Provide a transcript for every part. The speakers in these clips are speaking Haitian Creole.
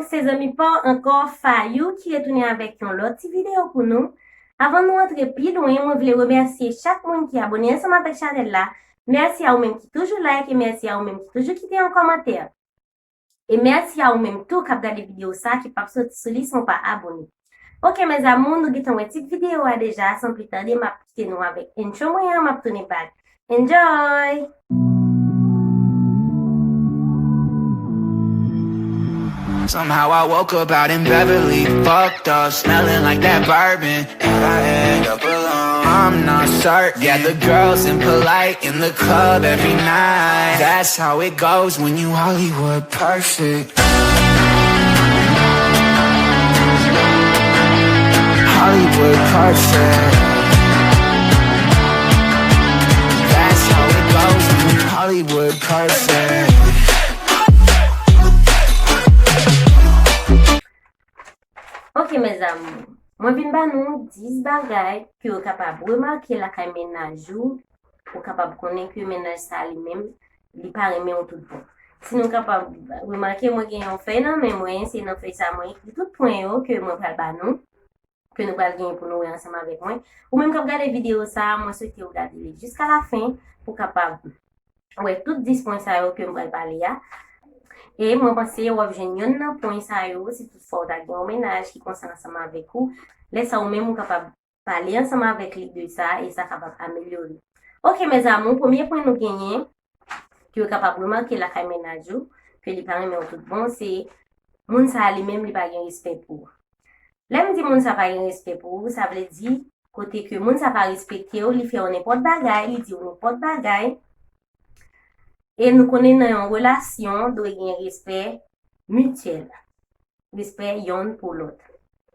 Donc, ces amis pas encore Fayou qui retourne avec une autre vidéo pour nous. Avant de nous entrer plus loin, je voulais remercier chaque monde qui est abonné ensemble avec la chaîne là. Merci à vous-même qui toujours like et merci à vous-même qui toujours quitter un commentaire. Et merci à vous-même tout qui a regardé la vidéo ça, qui pas sorti sur les sont pas abonnés. Ok, mes amours, nous avons une petite vidéo déjà, sans plus tarder, ma petite nous avec intro moyen, ma tourner back. Enjoy! Somehow I woke up out in Beverly, fucked up, smelling like that bourbon, and I end up alone. I'm not certain. Yeah, the girls impolite in the club every night. That's how it goes when you Hollywood perfect. Hollywood perfect. That's how it goes when you Hollywood perfect. Ok, mes amours, moi vin ba nou 10 bagay ki ou kapab remarke la kay menaj ou kapab konen ki menaj sa li men, li pa reme ou tout bon. Si nou kapab remarke mwen gen yon fey nan men mwen, se nan fey sa mwen ki tout point yo ke mwen pral ba nou, ke nou pral gen pou nou ansama vek mwen. Ou menm kap gade video sa, mwen souhaite ou gade li jiska la fin pou kapab tout 10 point sa yo ke mwen pral pale ya. Et moi, pense que vous avez un point ça si toutefois vous avez un ménage qui concerne ensemble avec vous, laissez vous même capable parler ensemble avec lui de ça et ça capable améliorer. Ok, mes amours, premier point nous gagner, qui est capable de remarquer la caille ménage, que les parents mais tout bon, c'est moun sa lui-même li pas gen respect pour. Là, me dit moun sa pas gen respect pour, ça veut dire côté que moun sa pas respecté ou, li fait n'importe bagay, li dit n'importe bagay. Et nous connaissons une relation de respect mutuel. Respect yon pour l'autre.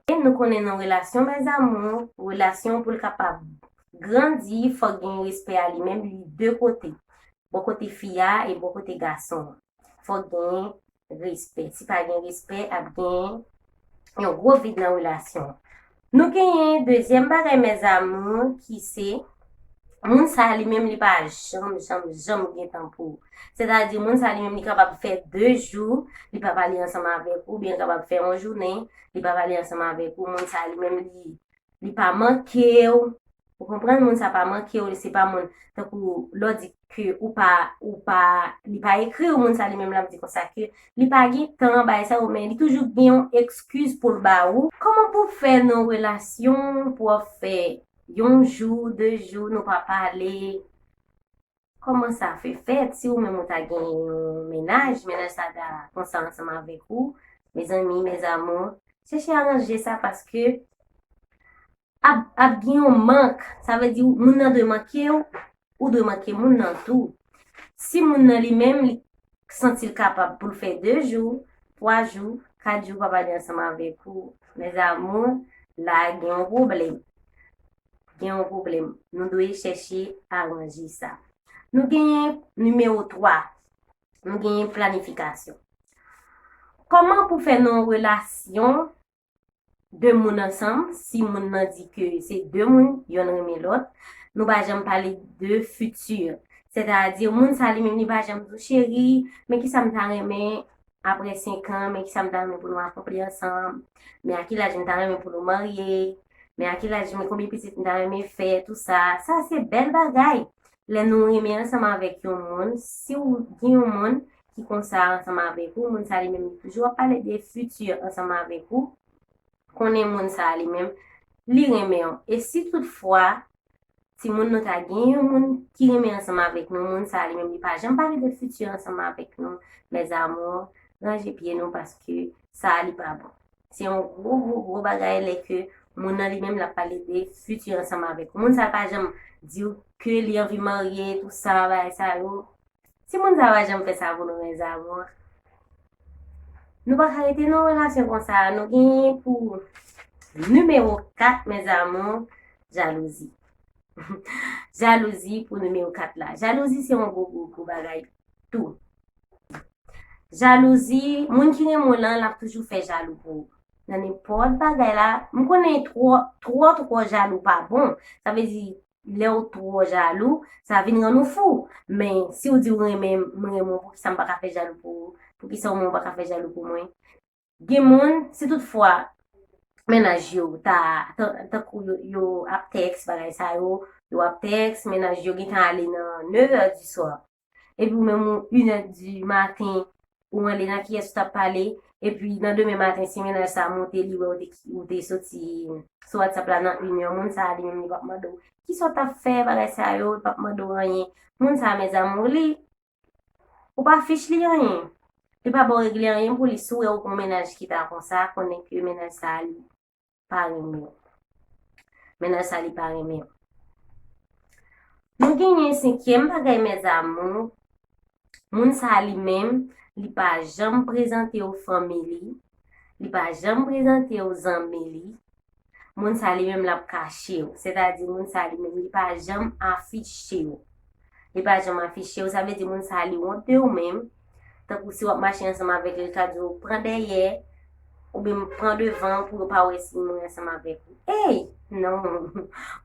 Et nous connaissons une relation, mes amours, relation pour le capable grandir, il faut gagner respect à lui-même, les deux côtés. Bon côté fille et bon côté garçon. Il faut gagner respect. Si pas gagner respect, il y a un gros vide dans la relation. Nous gagnons deuxième bagage, mes amours, qui c'est moun sa li même li pas jamais gen temps pour. C'est-à-dire moun sa li même li capable faire 2 jours, li pas parler ensemble avec ou bien capable faire une journée, li pas parler ensemble avec ou moun sa li même li pas manquer ou. Vous comprenez moun sa pas manquer ou c'est pas moun tant que l'autre dit que ou pas li pas écrit ou moun sa li même la dit comme ça que li pas gen temps ba ça ou mais li toujours bien excuse pour le ba ou. Comment pour faire nos relations pour faire un jour, 2 jours, nous pas parler. Comment ça fait fait? Si vous même avez un ménage ça da consent ensemble avec vous, mes amis, mes amours, cherchez à arranger ça parce que a bien un manque, ça veut dire moun nan de manquer ou de manquer moun nan tout. Si moun nan lui-même li sentit capable pour faire 2 jours, 3 jours, 4 jours pas parler ensemble avec vous, mes amours, là il y a un problème. Il y a un problème. Nous devons chercher à arranger ça. Nous gagnons numéro 3. Nous gagnons planification. Comment pour faire nos relations de moun ensemble, si moun nan dit que c'est 2 moun, yon reme l'autre, nous pas jamais parler de futur. C'est-à-dire, moun sa li même ni pas jamais dire chéri, mais qui ça me t'a remen après 5 ans, mais qui ça me t'a remen pour nous accomplir ensemble, mais à qui la j'me t'a remen pour nous marier. Mais à qui là, je me combien petit dans mes fait tout ça. Ça, c'est belle bagaille. Les nous remet ensemble avec un monde. Si vous avez un monde qui concerne ensemble avec vous, monde ça lui-même toujours parler des futurs ensemble avec vous. Qu'on est monde ça lui-même, li remet. Et si toutefois, si monde nous a gagné un monde qui remet ensemble avec nous, monde ça lui-même, il pas jamais parler des futurs ensemble avec nous, mes amours, rangez pied nous parce que ça n'est pas bon. C'est un gros bagaille que moun nan li même la parler des futurs ensemble avec moun ça pas jamais dire que li envie marier tout ça va ça yo. Si moun ça va jamais faire ça pour nous mes amours, nous pas arrêter nos relations comme ça. Nous gagne pour numéro 4 mes amours, jalousie. Jalousie pour numéro 4 là. Jalousie c'est un gros bagaille tout. Jalousie, moun qui aime moun lan la toujours fait jaloux pour dans n'importe bagay là, me connais trop jaloux pas bon. Ça veut dire les trop jaloux, ça vient rendre nous fou. Mais si vous dites même pour qui ça me pas faire jaloux pour qui ça me pas faire jaloux pour moi. Gen moun, si toutfwa, menaj yo, yo ap teks bagay sa yo ap teks, menaj yo gen kan ale nan 9h du soir. Et puis même 1h du matin, ou an le nan ki est tap pale, et puis nan demain matin, si menaj sa monte li ou te soti, so WhatsApp la nan 1h, moun sa ali men li pap mado. Ki so tap fe bagay sa yo, pap mado ranyen. Moun sa mes amour li, ou pa fiche li ranyen. Li pa bo regle ranyen pou li sou ou kon menaj ki ta kon sa, konen ke menaj sa li pare men. Menaj sa li pare men. Nou genyen 5e bagay mes amour, moun sa li men, li pa jam prezante ou famili, li pa jam prezante ou zanme li, moun sa li men la kache ou. C'est-à-dire moun sa li men, li pa jam afiche ou. Li pa jam afiche ou, sa ve di moun sa li honte ou men, tan pou si wap mache ansama vek li, ta di ou pran derye, ou bien pran devan pou pa wè si moun ansama vek ou. Hey! Non!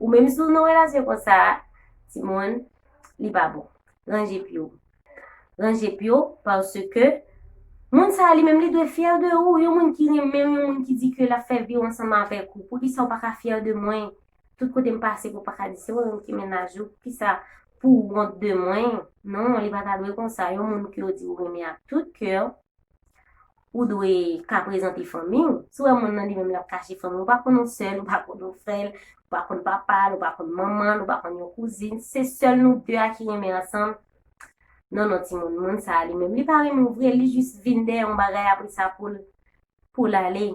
Ou même sou nou relasyon kon sa, si moun, li pa bon. Range pyo. Range pyo, parce que moun sa li même li dwe fier de ou, yon moun ki reme, yon moun ki di ke la fe vi ansama vek ou, pou ki sa ou pa ka fier de mwen, tout kote m pase pou pa ka di se ou, yon ki menaj ou, ki sa pou honte de mwen, non, li pa ta dwe kon sa, yon moun ki ou di ou reme a tout kèr, ou dwe ka prezante fami ou, sou yon moun nan li même la kache fami ou, pa kon nou sel, ou pa kon nou frel, ou pa kon papa, ou pa kon maman, ou pa kon yon kouzine, se sel nou dwe a ki reme ansan. Non, ti moun sa li même, li pa reme ouvre, li juste vinde yon bagay apri sa pou l'ale.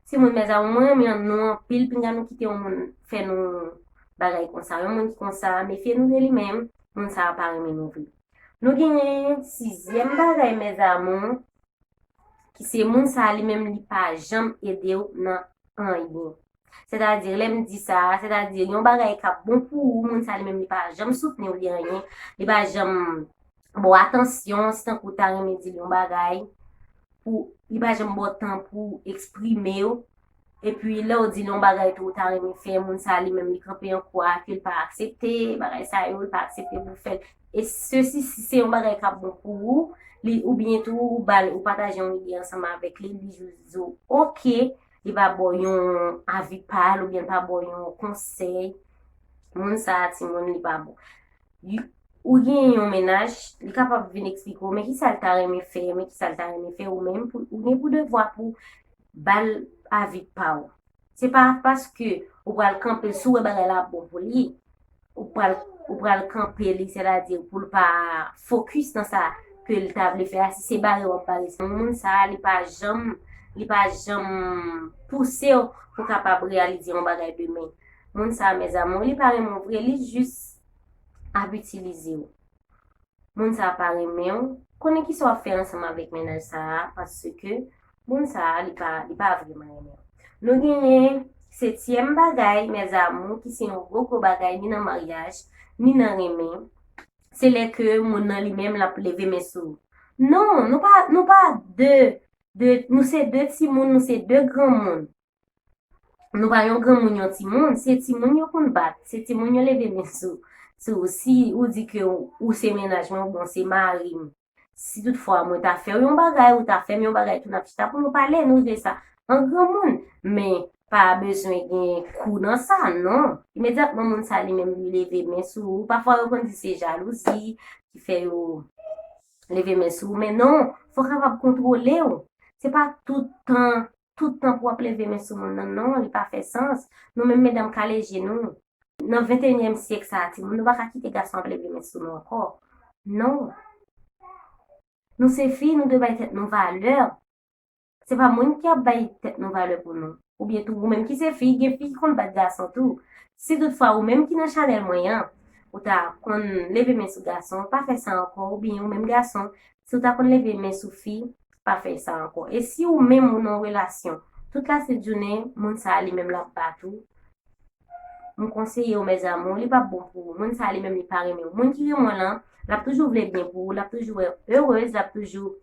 Si moun meza ou mwen, mi an nou an pil, pinga nou kite yon moun fè nou bagay kon sa, yon moun ki kon sa, me fè nou de li même, moun sa pa reme nou ouvre. Nou genyen 6e bagay meza moun, ki se moun sa li même li pa jam ede ou nan an yon. C'est-à-dire, lem di sa, c'est-à-dire, yon bagay ka bon pou ou, moun sa li même li pa jam soutene ou li ranyen, li pa jam bo atensyon, si tan kou ta reme di yon bagay, pou, li pa jam bo tan pou eksprime ou, et puis là ou di yon bagay tou ta reme fe, moun sa li même li krepe yon kwa, ki l pa aksepte, bagay sa yo, l pa aksepte pou fel. Et ceci, si se yon bagay ka bon pou ou, li ou bientou ou bal ou pataje yon li ansama avek li jou ok, li pa bo yon avi pal ou bien pa bo yon konsey, moun sa ti moun li pa bo. Ou gen yon menaj, li kapap vin ekspliko, men ki sal ta reme fe, ou men, ou gen pou devwa pou bal avi pa ou. Se pa paske ou pral kampe sou e bagay la bon pou li, ou pral kampe li, se la di pou l pa fokus nan sa, que le table fait si c'est barré ou pas moun ça li pa jam pousser pour capable réaliser un bagay demain moun ça mes amours li pa remon vrai li juste à utiliser moun ça pa remon connaît qui soit faire ensemble avec ménage ça parce que moun ça li pa vraiment remon nous gagner 7e bagay mes amours qui c'est un gros bagay ni dans mariage ni dans remon. C'est là que moun nan li même la leve mes sou. Non, nous pas nous c'est deux petits moun, nous c'est deux grands moun. Nous pas yon grand moun yon ti moun, c'est ti moun yon kon bat, c'est ti moun yon leve mes sou. So, si ou di que ou c'est ménagement, bon c'est mari. Si toutefois moi ta fait yon bagay ou ta fait yon bagay tout na pita pour nous parler nous de ça. Un grand moun, mais pas besoin gen kou dans ça, non. Immédiatement, moun sa li même li leve men sou. Parfois, on dit c'est jalousie qui fait yo leve men sou. Mais non, faut capable contrôler ou. C'est pas tout le temps pour lever men sou moun. Non, il pas fait sens. Nous même mesdames calégé nous. Dans le 21e siècle, ça, nous ne pas quitter garçon pour lever men sou nous encore. Non. Nous c'est filles, nous devons être nos valeurs. C'est pas moun qui a baillé tête nos valeurs pour nous. Ou bien tout, ou même qui c'est fille, gen fille qu'on bat garçon tout. Si toutefois, ou même qui n'a chanel moyen, ou ta kon leve men sou garçon, pas fait ça encore, ou bien ou même garçon, si ou ta kon leve men sou fille, pas fait ça encore. Et si ou même ou non relation, toute la cette journée, moun sa li même la patou, mon conseiller ou mes amours, li pas bon pour moun sa li même li pare mais moun qui yon là, la toujours vle bien pour, la toujours heureuse, la toujours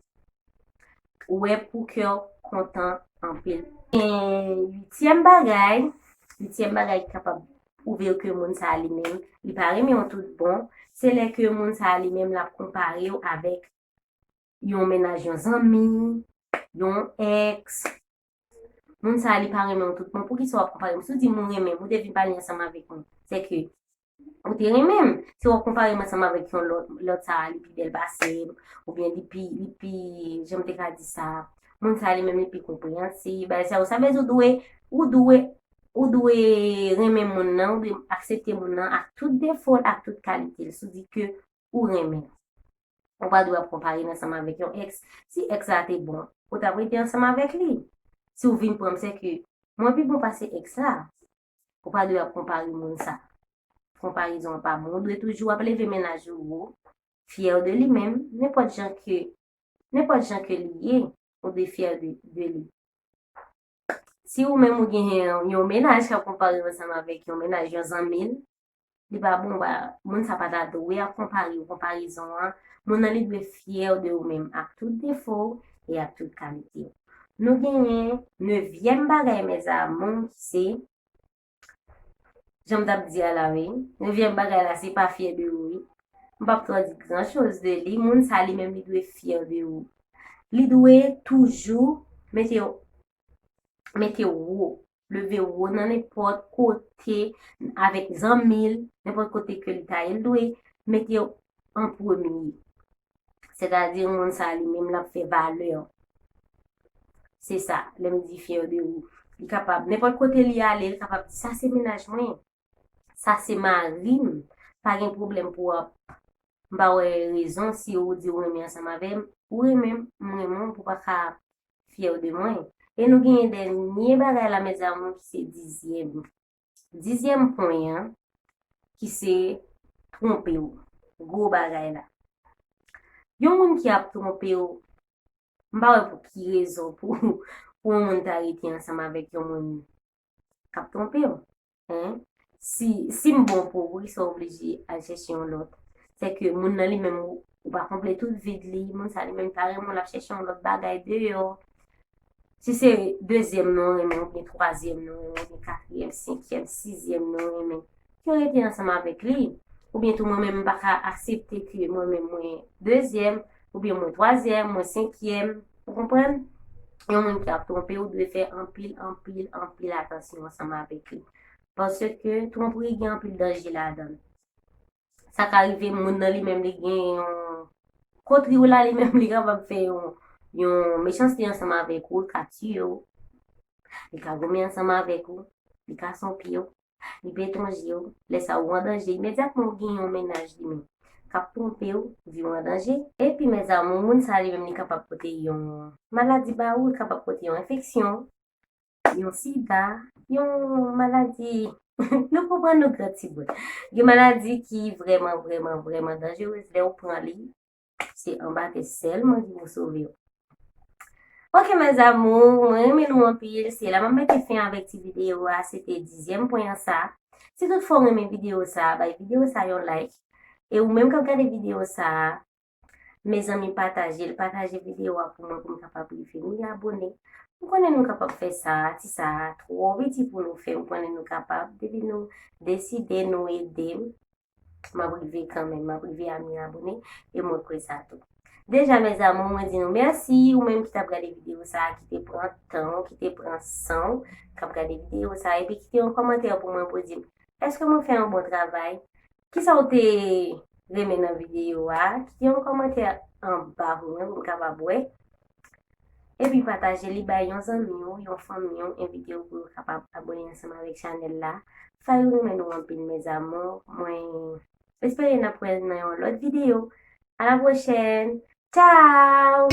ouais pour cœur content en pile. Et 8e bagay capable prouver que moun sa li même li pare mais on tout bon, c'est là que moun sa li même la comparer avec yon ménage yon zami, yon ex, moun sa li pa remen tout moun, pou ki so wap kompare moun, sou di moun remen, moun devin pali ansama vek moun, se ke, ou te remen, se wap kompare moun ansama vek yon lot sa li pi bel base, ou bien li pi, jem te ka di sa, moun sa li men li pi komprehensi, ben sa ou sa bez ou dwe remen moun nan, ou dwe aksepte moun nan, ak tout defol, ak tout kalite, sou di ke ou remen. Ou pa dwe ap kompare ansama vek yon ex, si ex la te bon, ou ta prete ansama vek li. Si ou vin prom se ke, mwen pi bon pase ex la, ou pa dwe ap kompare moun sa. Komparison pa moun, ou dwe toujou ap leve menaj ou, fier de li men, nepot jan ke liye, ou dwe fier de li. Si ou men mou gen yon menaj ka kompare ansama vek yon menaj yon zanmil, li ba bon ba, moun sa pa da dowe ap kompare ou komparison an, moun nan li dwe fier de ou men ak tout defo e ak tout kalite. Nou genyen 9e bagay mes amon se, jom tap di ala we, 9e bagay la se pa fier de ou. Mbap to di gran chose de li, moun sa li men li dwe fier de ou. Li dwe toujou mette ou, leve ou nan nepot kote avek zanmil, nepot kote ke li ta, il dwe mette ou en premier. C'est-à-dire moun sa li men la fe valeur. C'est ça, le me di fier de ou. Li kapab, nepot kote li ale, li kapab di, sa se menaj mwen, sa se ma rim, pa gen problem pou mba wè rezon si ou di ou reme ansama vem, ou reme mwen pou pa ka fier de mwen. E nou genye denye bagay la mes amon ki se 10e. 10e point, ki se trompe ou. Gros bagay la. Yon moun ki ap trompe ou, mba wè pou ki rezon pou moun ta rete ansama vek yon moun kap trompe ou. Si mbon pou ou, sa obligi a chèche yon lot. Se ke moun nan li men ou pa komple tout vide li, moun sa li men karemon la chèche yon lot bagay de yo. Si se 2e non remen, ou bien 3e non remen, ou bien 4e, 5e, 6e non remen, ki rete ansama vek li, ou bien tout mwen men baka aksepte ki mwen men mwen 2e, ou bien mwen 3e, mwen 5e, ou kompren? Yon mwen ki ap trompe ou dwe fè ampil atensyon ansama vek li. Parce que tout moun pou y gen ampil danje la dan. Sa ka arrive moun nan li men li gen yon kotri ou la li men li kapab fè yon méchanceté ansama avek ou, ka tu yo, li ka gome ansama avek ou, li ka son piyo, li betonji yo, lesa ou an danje, imediatman gen yon menaj li men, kap trompe ou, vi ou an danje, e pi mes amon, moun sa li men li kapab pote yon maladi ba ou, kapab pote yon infeksyon, yon sida, yon maladi, nou pou pran nou gratibou, yon maladi ki vreman dangereux, le ou pran li, se ambate selman ki vou sauve yo. Ok mes amou, mwen reme nou anpil, se la mwen mette fin avèk ti video a, se te 10e point sa. Si tout fò reme video sa, bay video sa yon like. E ou mèm kap gade video sa, mes ami pataje video a pou mwen kapab li fè, mwen abone. Mwen konen nou kapab fè sa, ti sa, tro viti pou nou fè, mwen konen nou kapab, debi nou deside nou ede, mwen prive kanmen, mwen prive ami abone, e mwen kwe sa tout. Deja mes amou, mwen di nou mersi, ou menm ki tap gade video sa, ki te pran tan, ki te pran san, kap gade video sa, epi ki te yon komentèr pou mwen pou di, eske mwen fè an bon travay? Ki sa ou te reme nan video a, ki te yon komentèr an ba pou mwen kapab wè, epi pataje li bay yon zanmiyon, yon famyon, en video pou kapab abone ansama vek chanel la. Fay ou men nou anpil mes amou, mwen espere nan pwèl nan yon lot video. À la prochaine. Ciao!